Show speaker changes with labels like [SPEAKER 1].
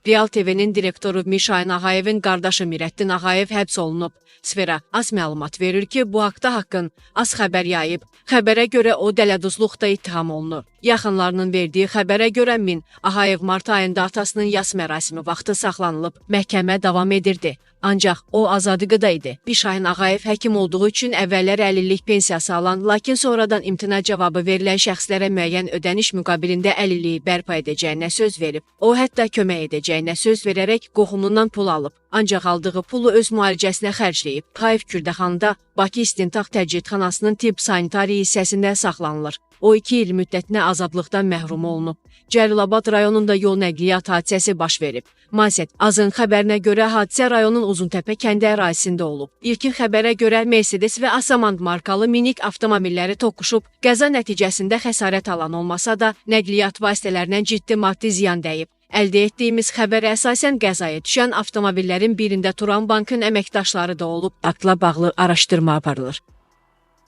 [SPEAKER 1] Real TV-nin direktoru Mişayn Ağayevin qardaşı Mirəddin Ağayev həbs olunub. Sfera az məlumat verir ki, bu haqda haqqın az xəbər yayıb. Xəbərə görə o dələduzluqda ittiham olunur. Yaxınlarının verdiyi xəbərə görə Min Ağayev mart ayında atasının yas mərasimi vaxtı saxlanılıb. Məhkəmə davam edirdi. Ancaq o azadlıqda idi. Mişayn Ağayev həkim olduğu üçün əvvəllər əlillik pensiyası alan, lakin sonradan imtina cavabı verilən şəxslərə müəyyən ödəniş müqabilində əlilliyi bərpa edəcəyinə söz verib. O hətta kömək edəcəyinə söz verərək qohumundan pul alıb. Ancaq aldığı pulu öz müalicəsinə xərcləyib. Ağayev Kürdəxanda Bakı İstintaq Təcridxanasının tibb sanitariya hissəsində saxlanılır. O 2 il müddətinə azadlıqdan məhrum olunub. Cəlilabad rayonunda yol nəqliyyat hadisəsi baş verib. Mazet Azın xəbərinə görə hadisə rayonun Uzuntəpə kəndi ərazisində olub. İlkin xəbərə görə Mercedes və Asamand markalı minik avtomobilləri toqquşub. Qəza nəticəsində xəsarət alan olmasa da nəqliyyat vasitələrindən ciddi maddi ziyan dəyib. Əldə etdiyimiz xəbərə əsasən qəzaya düşən avtomobillərin birində Turan Bankın əməkdaşları da olub. Faktla bağlı araşdırma aparılır.